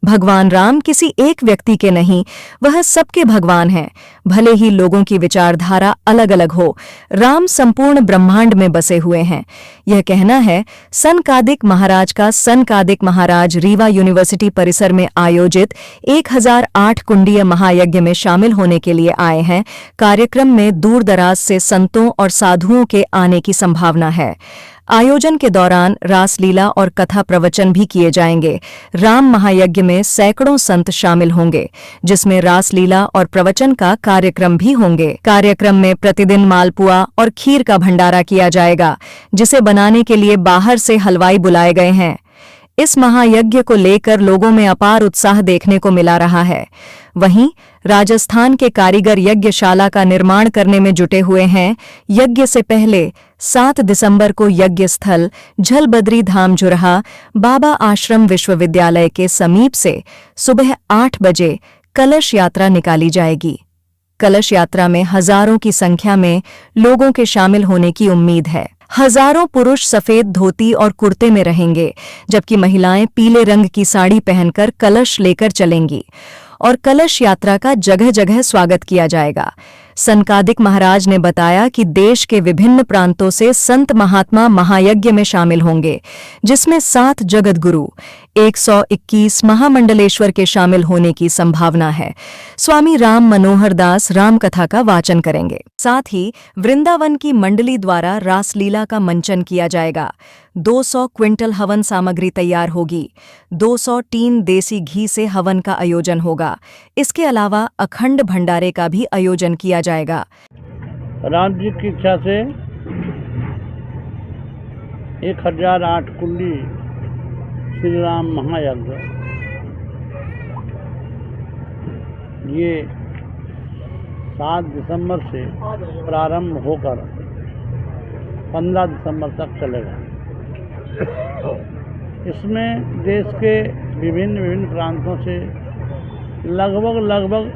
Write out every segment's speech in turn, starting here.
भगवान राम किसी एक व्यक्ति के नहीं, वह सबके भगवान हैं। भले ही लोगों की विचारधारा अलग अलग हो, राम संपूर्ण ब्रह्मांड में बसे हुए हैं। यह कहना है सनकादिक महाराज का। सनकादिक महाराज रीवा यूनिवर्सिटी परिसर में आयोजित 1008 कुंडीय महायज्ञ में शामिल होने के लिए आए हैं। कार्यक्रम में दूर दराज से संतों और साधुओं के आने की संभावना है। आयोजन के दौरान रासलीला और कथा प्रवचन भी किए जाएंगे। राम महायज्ञ में सैकड़ों संत शामिल होंगे, जिसमें रासलीला और प्रवचन का कार्यक्रम भी होंगे। कार्यक्रम में प्रतिदिन मालपुआ और खीर का भंडारा किया जाएगा, जिसे बनाने के लिए बाहर से हलवाई बुलाए गए हैं। इस महायज्ञ को लेकर लोगों में अपार उत्साह देखने को मिला रहा है। वहीं राजस्थान के कारीगर यज्ञशाला का निर्माण करने में जुटे हुए हैं। यज्ञ से पहले 7 दिसंबर को यज्ञ स्थल झलबद्री धाम जुरहा बाबा आश्रम विश्वविद्यालय के समीप से सुबह 8 बजे कलश यात्रा निकाली जाएगी। कलश यात्रा में हजारों की संख्या में लोगों के शामिल होने की उम्मीद है। हजारों पुरुष सफेद धोती और कुर्ते में रहेंगे, जबकि महिलाएं पीले रंग की साड़ी पहनकर कलश लेकर चलेंगी और कलश यात्रा का जगह जगह स्वागत किया जाएगा। सनकादिक महाराज ने बताया कि देश के विभिन्न प्रांतों से संत महात्मा महायज्ञ में शामिल होंगे, जिसमें 7 जगत गुरु 121 महामंडलेश्वर के शामिल होने की संभावना है। स्वामी राम मनोहर दास रामकथा का वाचन करेंगे। साथ ही वृंदावन की मंडली द्वारा रासलीला का मंचन किया जाएगा। 200 क्विंटल हवन सामग्री तैयार होगी। 200 टीन देसी घी से हवन का आयोजन होगा। इसके अलावा अखंड भंडारे का भी आयोजन किया जाएगा। राम जी की इच्छा से 1008 कुंडी श्री राम महायज्ञ ये 7 दिसंबर से प्रारंभ होकर 15 दिसंबर तक चलेगा। इसमें देश के विभिन्न प्रांतों से लगभग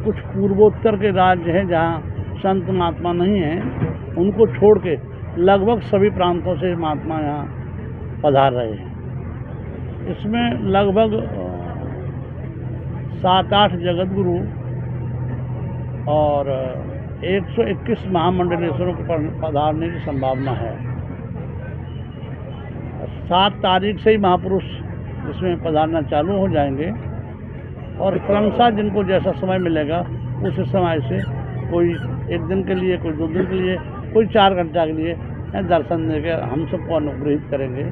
कुछ पूर्वोत्तर के राज्य हैं जहाँ संत महात्मा नहीं हैं, उनको छोड़ के लगभग सभी प्रांतों से महात्मा यहाँ पधार रहे हैं। इसमें लगभग 7-8 जगत गुरु और 121 महामंडलेश्वरों के पधारने की संभावना है। 7 तारीख से ही महापुरुष इसमें पधारना चालू हो जाएंगे और क्रमशः जिनको जैसा समय मिलेगा उस समय से कोई 1 दिन के लिए, कोई 2 दिन के लिए, कोई 4 घंटा के लिए दर्शन देकर हम सबको अनुग्रहित करेंगे।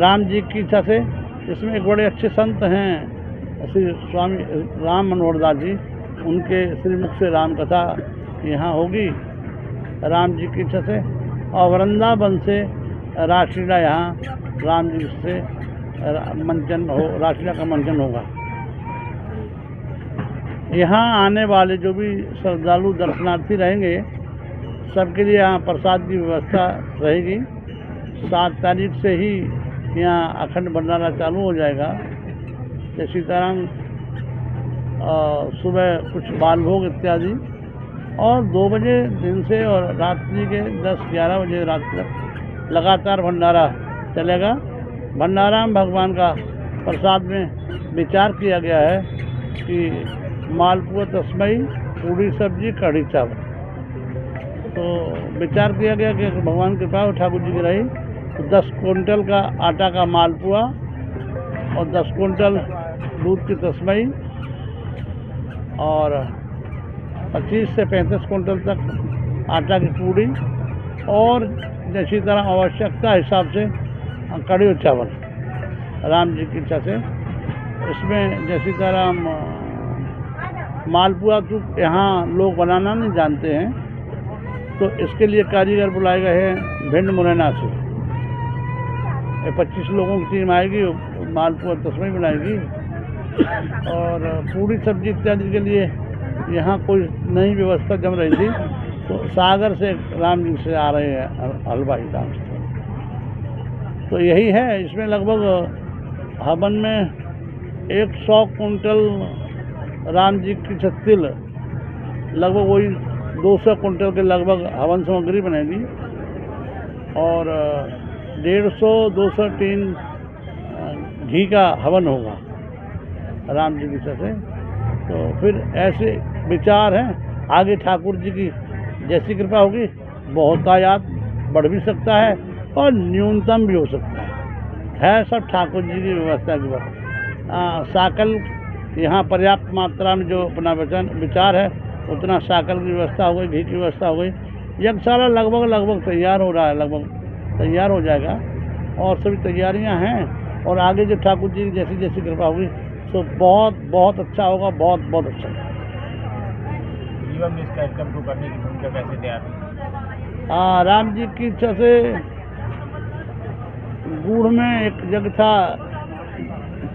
राम जी की इच्छा से इसमें एक बड़े अच्छे संत हैं श्री स्वामी राम मनोहर दास जी, उनके श्रीमुख से राम कथा यहाँ होगी राम जी की इच्छा से। और वृंदावन से रासलीला यहाँ राम जी से मंचन हो, रासलीला का मंचन होगा। यहाँ आने वाले जो भी श्रद्धालु दर्शनार्थी रहेंगे सबके लिए यहाँ प्रसाद की व्यवस्था रहेगी। 7 तारीख से ही यहाँ अखंड भंडारा चालू हो जाएगा। जय सीताराम सुबह कुछ बाल भोग इत्यादि और 2 बजे दिन से और रात्रि के 10-11 बजे रात तक लगातार भंडारा चलेगा। भंडारा में भगवान का प्रसाद में विचार किया गया है कि मालपुआ तस्मई, पूड़ी सब्जी, कढ़ी चावल। तो विचार किया गया कि भगवान की कृपा ठाकुर जी की रही तो 10 क्विंटल का आटा का मालपुआ और 10 क्विंटल दूध की तस्मई और 25 से 35 क्विंटल तक आटा की पूड़ी और जैसी तरह आवश्यकता हिसाब से कढ़ी और चावल राम जी की इच्छा से। इसमें जैसी तरह मालपुआ तो यहाँ लोग बनाना नहीं जानते हैं, तो इसके लिए कारीगर बुलाए गए हैं भिंड मुरैना से। 25 लोगों की टीम आएगी, मालपुआ तस्मई बनाएगी और पूरी सब्जी इत्यादि के लिए यहाँ कोई नई व्यवस्था जम रही थी, तो सागर से राम जी से आ रहे हैं हलवाई धाम से। तो यही है। इसमें लगभग हवन में 100 कुंटल राम जी की तिल, लगभग वही 200 कुंटल के लगभग हवन सामग्री बनेगी और 150-200 टीन घी का हवन होगा राम जी की इच्छा से। तो फिर ऐसे विचार हैं, आगे ठाकुर जी की जैसी कृपा होगी बहुतायात बढ़ भी सकता है और न्यूनतम भी हो सकता है सब ठाकुर जी की व्यवस्था की बात। साकल यहाँ पर्याप्त मात्रा में जो अपना विचार है उतना साकल की व्यवस्था हो गई, घी की व्यवस्था हो गई। यज्ञशाला लगभग तैयार हो रहा है, लगभग तैयार हो जाएगा और सभी तैयारियां हैं। और आगे जो ठाकुर जी की जैसी जैसी कृपा होगी तो बहुत अच्छा होगा, बहुत अच्छा। जीवन में इस कार्यक्रम को करने की भूमिका कैसे तैयार हुई? राम जी की इच्छा से गूढ़ में एक यज्ञ था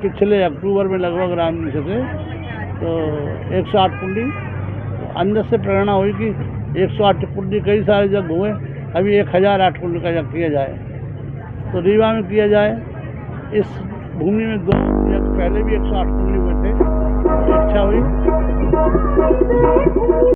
पिछले अक्टूबर में लगभग राम जी से तो 108 कुंडी अंदर से प्रेरणा हुई कि 108 कुंडी कई सारे यज्ञ हुए, अभी 1008 कुंडी का यज्ञ किया जाए तो रीवा में किया जाए। इस भूमि में 2 यज्ञ पहले भी 108 कुंडी हुए थे, इच्छा हुई